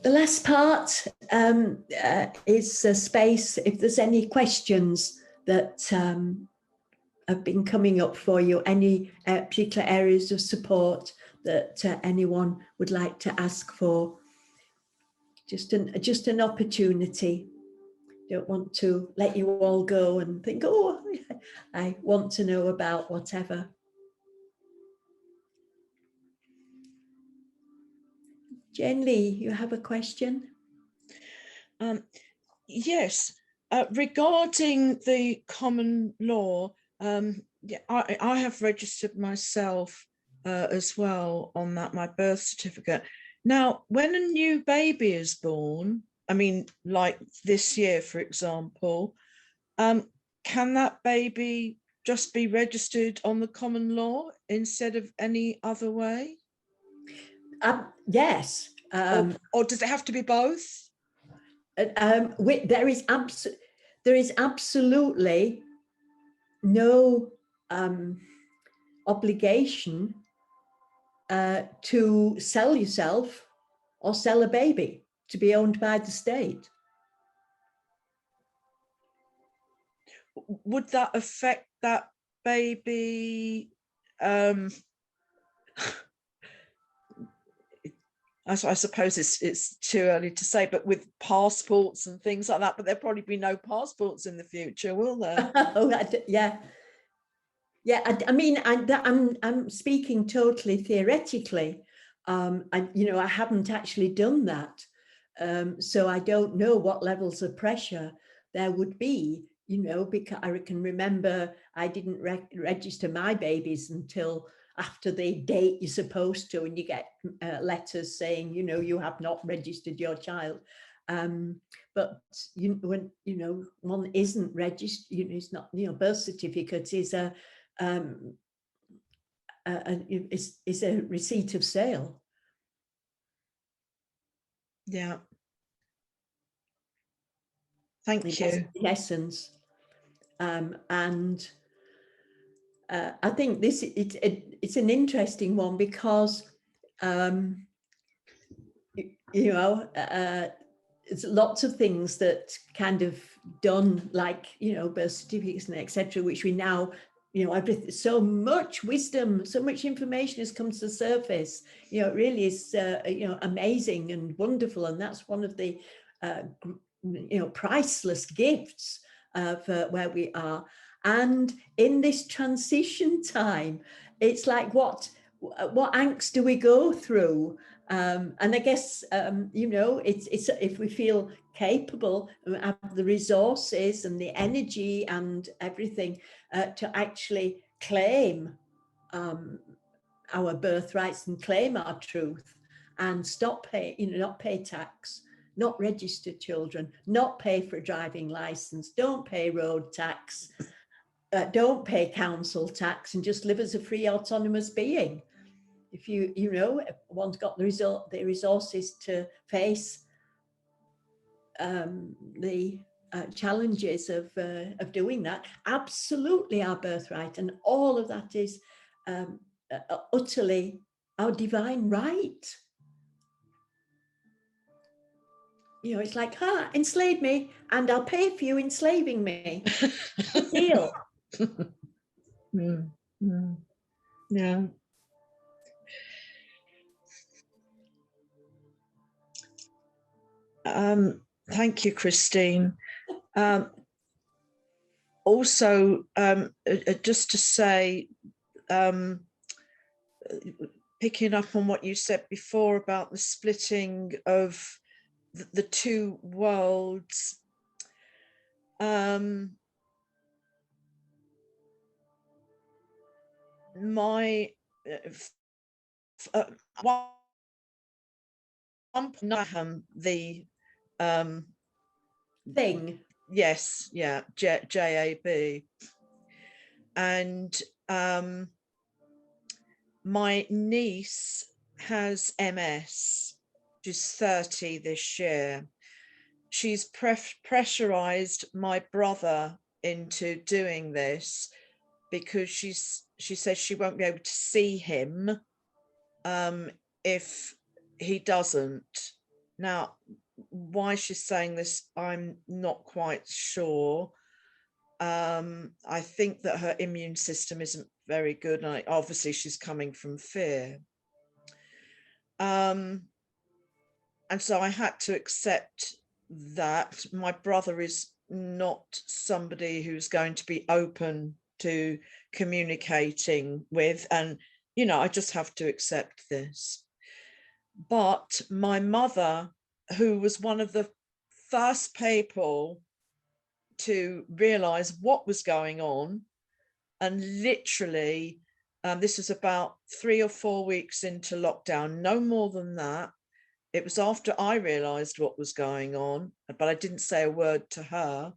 The last part is a space if there's any questions that have been coming up for you, any particular areas of support that anyone would like to ask for. Just an opportunity. Don't want to let you all go and think, oh, I want to know about whatever. Jane Lee, you have a question? Yes, regarding the common law, yeah, I have registered myself as well on that, my birth certificate. Now, when a new baby is born, I mean, like this year, for example, can that baby just be registered on the common law instead of any other way? Yes. Or does it have to be both? There is absolutely no obligation to sell yourself or sell a baby to be owned by the state. Would that affect that baby? I suppose it's too early to say, but with passports and things like that, but there'll probably be no passports in the future, will there? Yeah. I mean, I'm speaking totally theoretically. I haven't actually done that, so I don't know what levels of pressure there would be. Because I can remember I didn't register my babies until after the date you're supposed to, and you get letters saying, you have not registered your child. But when one isn't registered, it's not, birth certificate is a receipt of sale. Yeah. Thank you. In essence. And I think it's an interesting one because it's lots of things that kind of done, like birth certificates and etc., which we now so much wisdom, so much information has come to the surface. It really is amazing and wonderful, and that's one of the priceless gifts for where we are. And in this transition time, it's like what angst do we go through? And I guess it's if we feel capable and have the resources and the energy and everything to actually claim our birthrights and claim our truth and stop not pay tax, not register children, not pay for a driving license, don't pay road tax, don't pay council tax, and just live as a free autonomous being. If one's got the resources to face the challenges of doing that, absolutely our birthright, and all of that is utterly our divine right. It's like, enslave me and I'll pay for you enslaving me. Deal. Yeah. Thank you, Christine. Also, just to say, picking up on what you said before about the splitting of the two worlds, the thing. Yes, yeah, JAB. And my niece has MS. She's 30 this year. She's pressurized my brother into doing this because she says she won't be able to see him if he doesn't. Now, why she's saying this, I'm not quite sure. I think that her immune system isn't very good, and obviously she's coming from fear. And so I had to accept that my brother is not somebody who's going to be open to communicating with, and I just have to accept this. But my mother, who was one of the first people to realize what was going on, and literally this was about 3 or 4 weeks into lockdown, no more than that. It was after I realized what was going on, but I didn't say a word to her.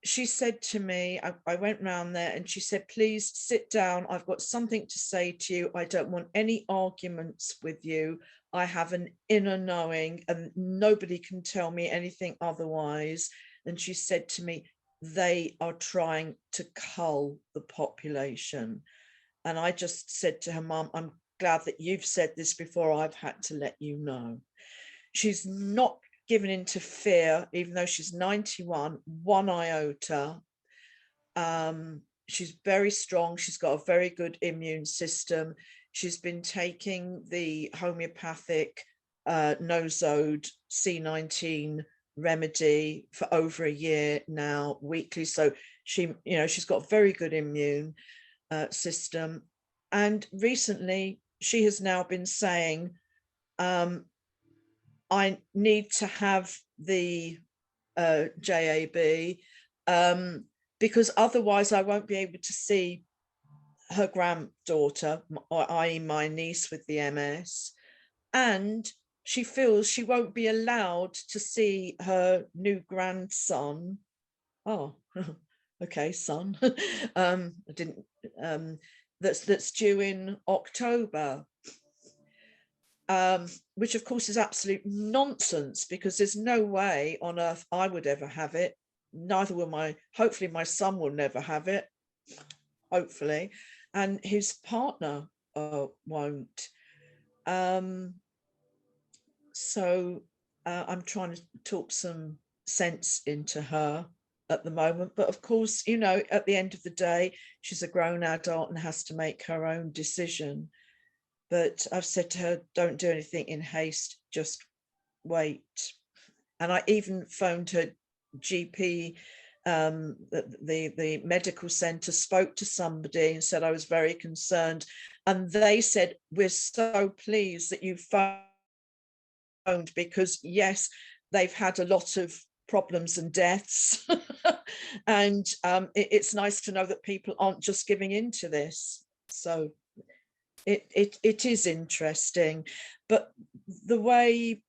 She said to me, I went round there and she said, please sit down. I've got something to say to you. I don't want any arguments with you. I have an inner knowing and nobody can tell me anything otherwise. And she said to me, they are trying to cull the population. And I just said to her, Mum, I'm glad that you've said this before I've had to let you know. She's not given into fear, even though she's 91, one iota. She's very strong. She's got a very good immune system. She's been taking the homeopathic Nozode C19 remedy for over a year now, weekly. So she's got a very good immune system. And recently she has now been saying, I need to have the JAB because otherwise I won't be able to see her granddaughter, i.e. my niece with the MS, and she feels she won't be allowed to see her new grandson. Oh, okay, son. I didn't. That's due in October. Which of course is absolute nonsense, because there's no way on earth I would ever have it. Neither will hopefully my son will never have it, hopefully, and his partner won't. So I'm trying to talk some sense into her at the moment, but of course, at the end of the day, she's a grown adult and has to make her own decision. But I've said to her, don't do anything in haste, just wait. And I even phoned her GP, the medical centre, spoke to somebody and said I was very concerned. And they said, we're so pleased that you phoned, because yes, they've had a lot of problems and deaths. And it's nice to know that people aren't just giving in to this. So it is interesting, but the way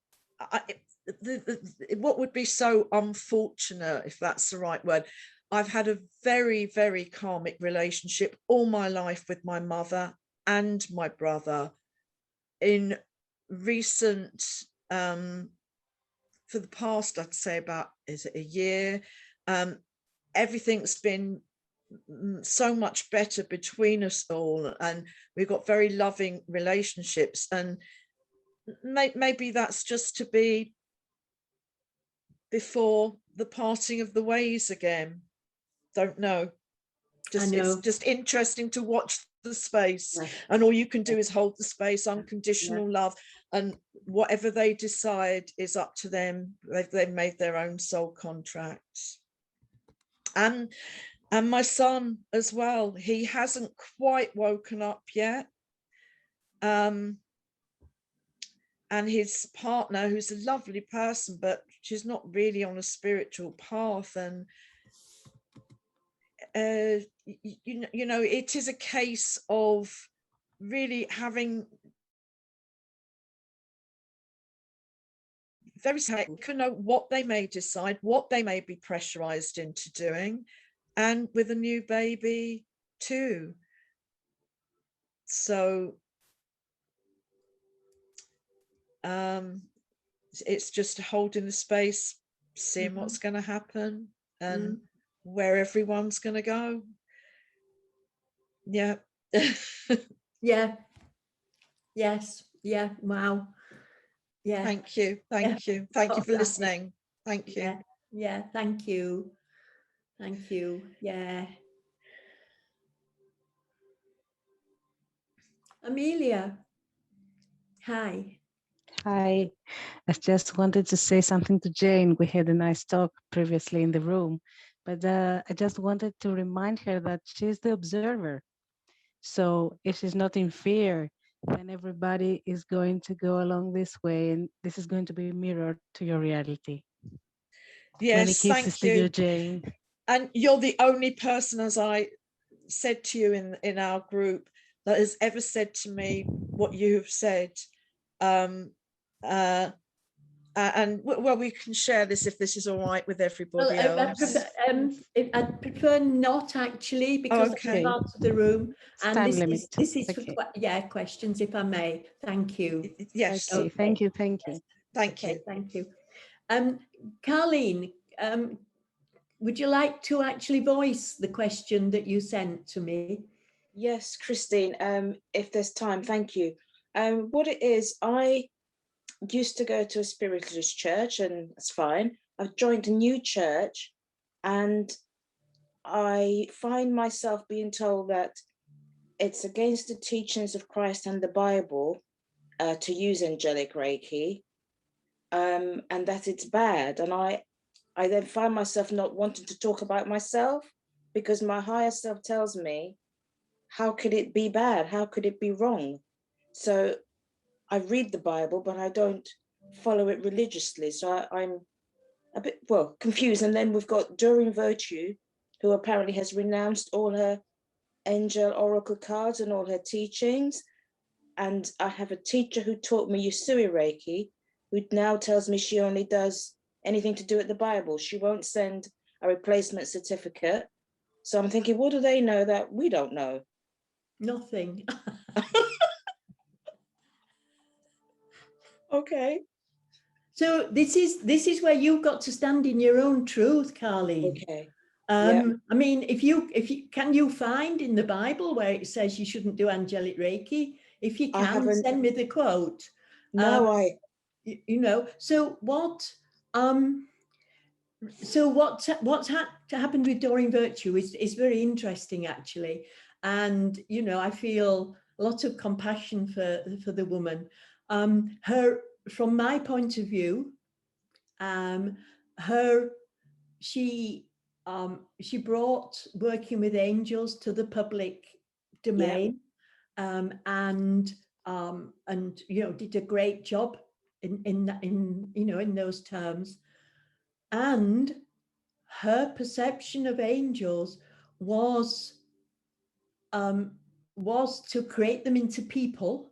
what would be so unfortunate, if that's the right word, I've had a very, very karmic relationship all my life with my mother and my brother. In recent for the past, I'd say about, is it a year, everything's been so much better between us all, and we've got very loving relationships, and maybe that's just to be before the parting of the ways again. Don't know. It's just interesting to watch the space, and all you can do is hold the space, unconditional love, and whatever they decide is up to them. They've made their own soul contracts. And my son as well, he hasn't quite woken up yet. And his partner, who's a lovely person, but she's not really on a spiritual path. And it is a case of really having very to know what they may decide, what they may be pressurized into doing, and with a new baby too. So it's just holding the space, seeing what's going to happen, and where everyone's going to go. Yeah. Yeah. Yes. Yeah. Wow. Yeah. Thank you. Yeah. Thank you. Thank you All for right. listening. Thank you. Yeah. Yeah. Thank you. Thank you. Yeah. Amelia. Hi. Hi, I just wanted to say something to Jane. We had a nice talk previously in the room, but I just wanted to remind her that she's the observer. So if she's not in fear, then everybody is going to go along this way, and this is going to be mirrored to your reality. Many Yes, kisses thank to you, you. Jane. And you're the only person, as I said to you in our group, that has ever said to me what you have said. Um, uh, and well, we can share this if this is all right with Well, everybody else. I'd prefer not actually, because I Okay. Okay, can't answer the room. it's And time limit. this is It's for okay. questions, if I may. Thank you. Yes. Okay, Okay. thank you, thank you. Thank Okay. you. Thank you. Carleen, would you like to actually voice the question that you sent to me? Yes, Christine, if there's time, thank you. What it is, I used to go to a spiritualist church, and that's fine. I've joined a new church, and I find myself being told that it's against the teachings of Christ and the Bible to use angelic Reiki, and that it's bad. And I then find myself not wanting to talk about myself because my higher self tells me, how could it be bad? How could it be wrong? So I read the Bible, but I don't follow it religiously. So I'm a bit, well, confused. And then we've got Doreen Virtue, who apparently has renounced all her angel oracle cards and all her teachings. And I have a teacher who taught me Usui Reiki, who now tells me she only does anything to do with the Bible. She won't send a replacement certificate. So I'm thinking, what do they know that we don't know? Nothing. Okay. So this is where you've got to stand in your own truth, Carleen. Okay. Yeah. I mean, if you can you find in the Bible where it says you shouldn't do angelic Reiki? If you I can, haven't. send me the quote. No, I. You know, so what's happened with Doreen Virtue is very interesting, actually. And you know, I feel a lot of compassion for the woman. Her, from my point of view, her she brought working with angels to the public Yeah. domain, and you know, did a great job in you know, in those terms. And her perception of angels was was to create them into people.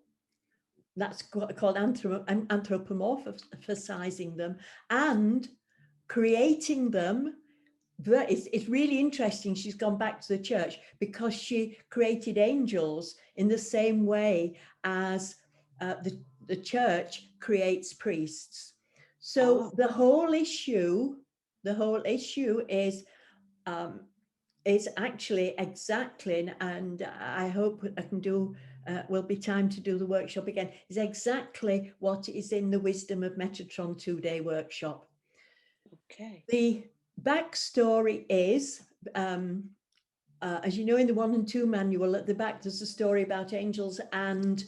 That's called anthropomorphizing them, and creating them. It's really interesting. She's gone back to the church because she created angels in the same way as the church creates priests. So Oh, the whole issue is actually exactly, and I hope I can do, will be time to do the workshop again, is exactly what is in the Wisdom of Metatron 2-day workshop. okay. The backstory is, as you know, in the 1 and 2 manual at the back, there's a story about angels and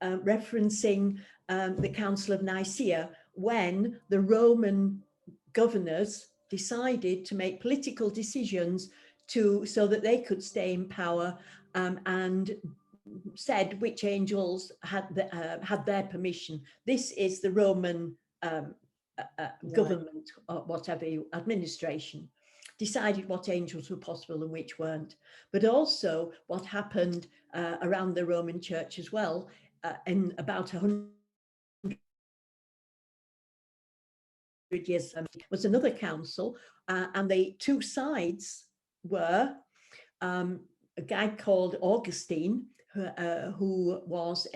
referencing the Council of Nicaea, when the Roman governors decided to make political decisions so that they could stay in power, and said which angels had their permission. This is the Roman Right. government, or whatever administration, decided what angels were possible and which weren't. But also what happened around the Roman Church as well, in about 100 years, was another council, and the two sides were a guy called Augustine, who was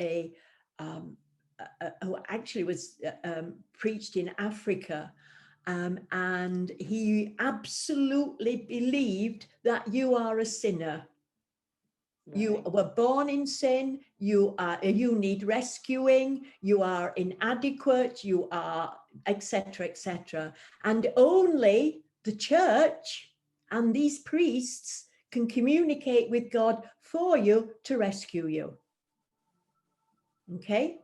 who actually was preached in Africa, and he absolutely believed that you are a sinner. You Right. were born in sin, you need rescuing, you are inadequate, you are etc., etc. And only the church and these priests can communicate with God for you to rescue you. Okay?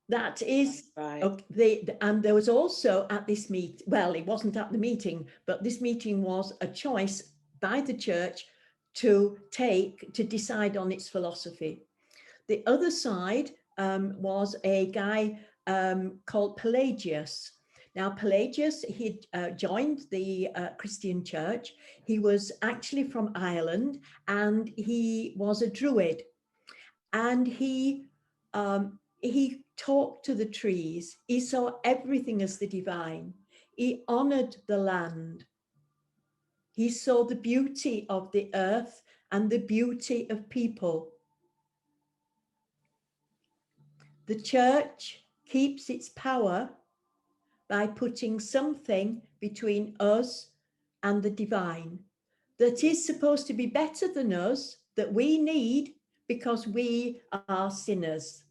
That is, Right. okay, and there was also at this meet, well, it wasn't at the meeting, but this meeting was a choice by the church to decide on its philosophy. The other side was a guy called Pelagius. Now, Pelagius, he joined the Christian church. He was actually from Ireland, and he was a Druid. And he talked to the trees. He saw everything as the divine. He honored the land. He saw the beauty of the earth and the beauty of people. The church keeps its power by putting something between us and the divine that is supposed to be better than us, that we need because we are sinners.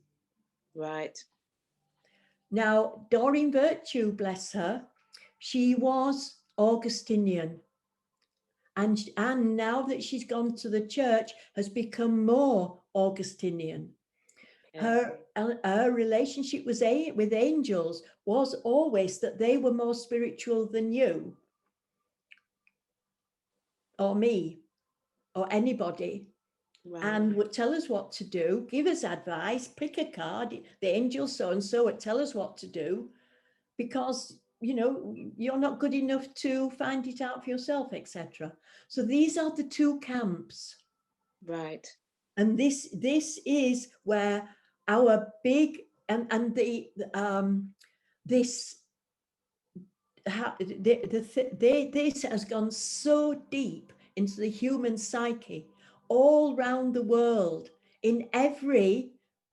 Right. Now, Doreen Virtue, bless her, she was Augustinian. And now that she's gone to the church, has become more Augustinian. Okay. Her relationship with angels was always that they were more spiritual than you or me or anybody, Right. and would tell us what to do, give us advice, pick a card, the angel so-and-so would tell us what to do, because you're not good enough to find it out for yourself, etc. So these are the two camps. Right. And this is where our big and the this this has gone so deep into the human psyche all round the world, in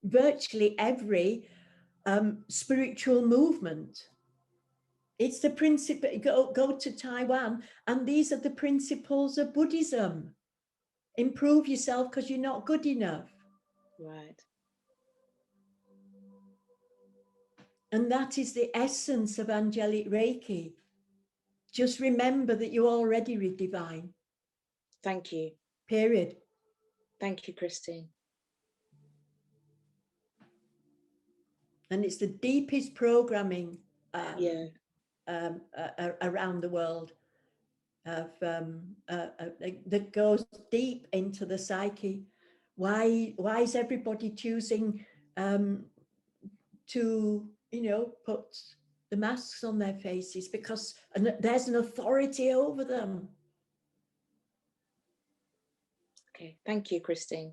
virtually every spiritual movement. It's the principle. Go to Taiwan, and these are the principles of Buddhism. Improve yourself because you're not good enough. Right. And that is the essence of angelic Reiki. Just remember that you're already divine. Thank you. Period. Thank you, Christine. And it's the deepest programming around the world of that goes deep into the psyche. Why is everybody choosing to put the masks on their faces? Because there's an authority over them. Okay, thank you, Christine.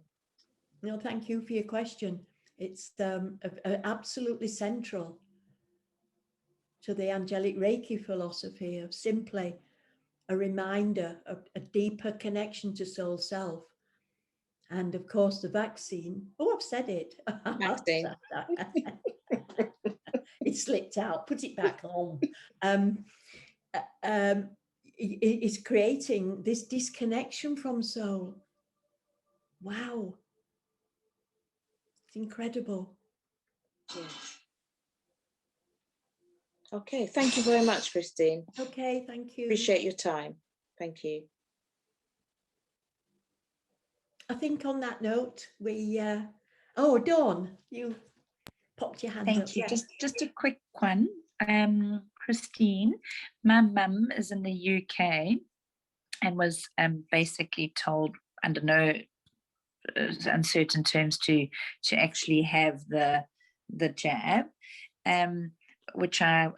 No, thank you for your question. It's absolutely central to the angelic Reiki philosophy of simply a reminder of a deeper connection to soul self. And of course, the vaccine. Oh, I've said it. Vaccine. It slipped out. Put it back on. Is creating this disconnection from soul. Wow. It's incredible. Yes. Okay, thank you very much, Christine. Okay, thank you. Appreciate your time. Thank you. I think on that note, we oh, Dawn, you popped your hand up. Thank you. Yeah. Just a quick one. Christine, my mum is in the UK and was basically told under no uncertain terms to actually have the jab, which I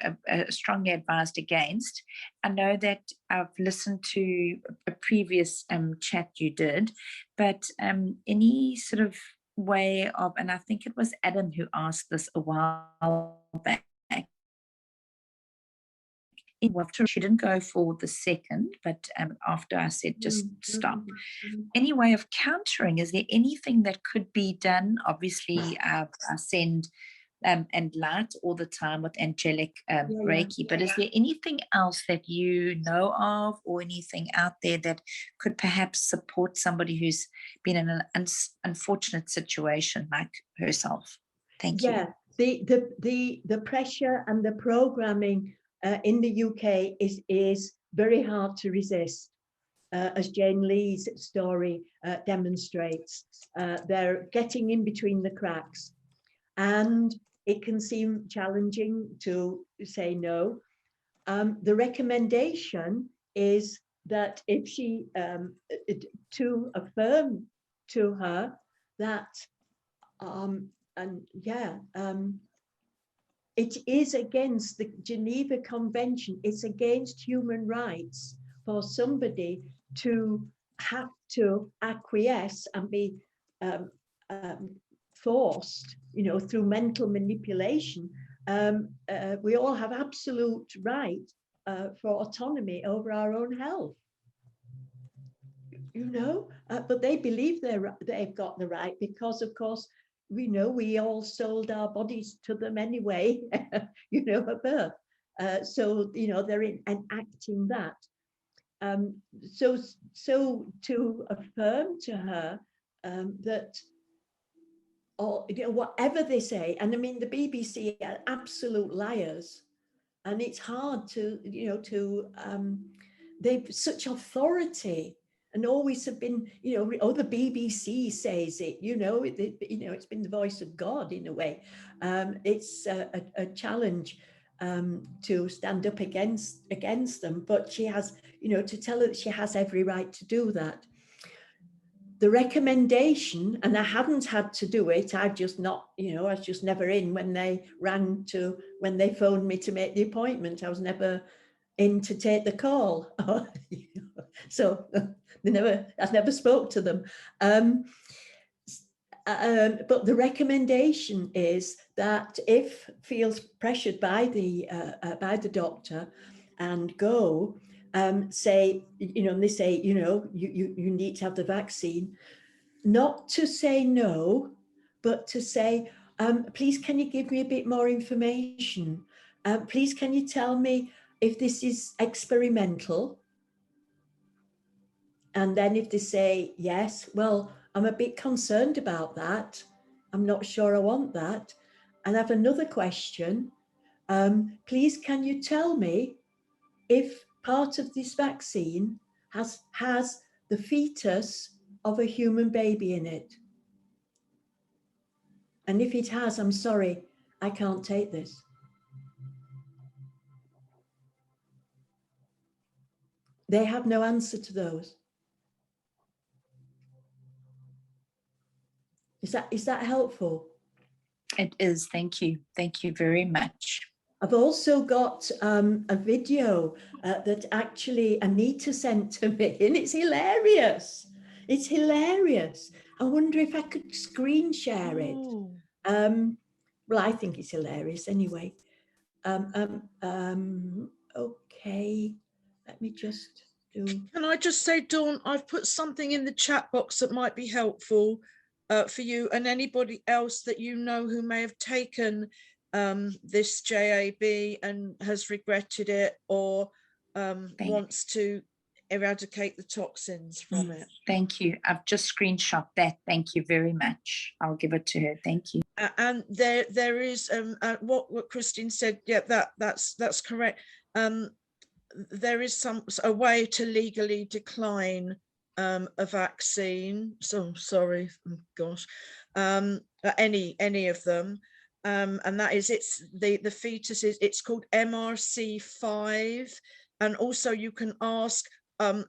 strongly advised against. I know that I've listened to a previous chat you did, but any sort of way of, and I think it was Adam who asked this a while back, she didn't go for the second, but after I said just stop. Any way of countering? Is there anything that could be done? Obviously, I send and light all the time with angelic Reiki. But is there anything else that you know of, or anything out there that could perhaps support somebody who's been in an unfortunate situation like herself? Thank you. The pressure and the programming in the UK is very hard to resist. As Jane Lee's story demonstrates, they're getting in between the cracks, and it can seem challenging to say no. The recommendation is that if she, to affirm to her that, it is against the Geneva Convention, it's against human rights for somebody to have to acquiesce and be forced, through mental manipulation. We all have absolute right for autonomy over our own health. But they believe they've got the right because, of course, we all sold our bodies to them anyway, at birth. So, they're enacting that. So to affirm to her that, whatever they say, and I mean, the BBC are absolute liars, and it's hard to, they've such authority and always have been, the BBC says it, it's been the voice of God in a way. It's a challenge to stand up against them, but she has, to tell her that she has every right to do that. The recommendation, and I hadn't had to do it, I've just not, I was just never in when they phoned me to make the appointment. I was never in to take the call. So I never spoke to them. But the recommendation is that if feels pressured by the doctor and go, say, and they say, you need to have the vaccine, not to say no, but to say, please, can you give me a bit more information? Please, can you tell me if this is experimental? And then if they say yes, well, I'm a bit concerned about that. I'm not sure I want that. And I have another question. Please, can you tell me if part of this vaccine has the fetus of a human baby in it? And if it has, I'm sorry, I can't take this. They have no answer to those. Is that helpful? It is. Thank you. Thank you very much. I've also got a video that actually Anita sent to me, and it's hilarious. It's hilarious. I wonder if I could screen share it. Well, I think it's hilarious anyway. Okay, let me just do. Can I just say, Dawn, I've put something in the chat box that might be helpful for you and anybody else that you know who may have taken this JAB and has regretted it or wants to eradicate the toxins from it. Thank you. I've just screenshot that. Thank you very much. I'll give it to her. Thank you. And there is what Christine said. Yeah, that's correct. There is a way to legally decline a vaccine. So sorry, oh gosh, any of them, and that is the fetus is, it's called MRC5, and also you can ask,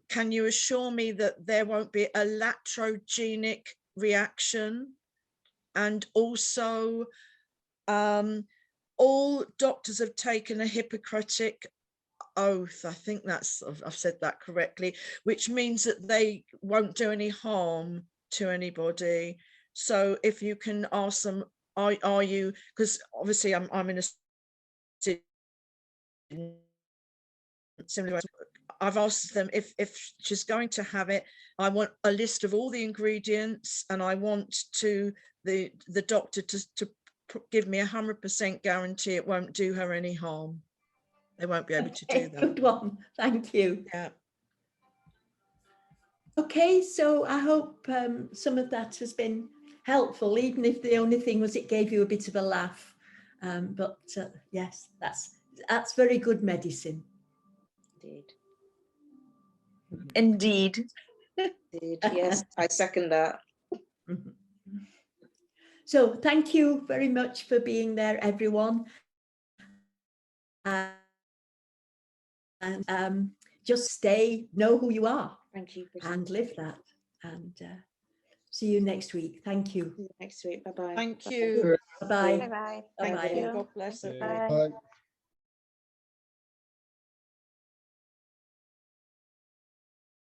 can you assure me that there won't be a iatrogenic reaction? And also, all doctors have taken a Hippocratic oath. I think I've said that correctly, which means that they won't do any harm to anybody. So if you can ask them, are you, because obviously I'm in a similar way. I've asked them if she's going to have it, I want a list of all the ingredients, and I want the doctor to give me 100% guarantee it won't do her any harm. They won't be able to do Okay, that. good one. Thank you. Yeah. Okay, so I hope some of that has been helpful, even if the only thing was it gave you a bit of a laugh. But yes, that's very good medicine. Indeed. Indeed. Indeed. Yes, I second that. So thank you very much for being there, everyone. And just stay, know who you are. Thank you, and live that. And see you next week. Thank you. See you next week. Bye-bye. Thank you. Bye-bye. Bye-bye. Bye-bye. Thank you. God bless everyone. Bye. Bye.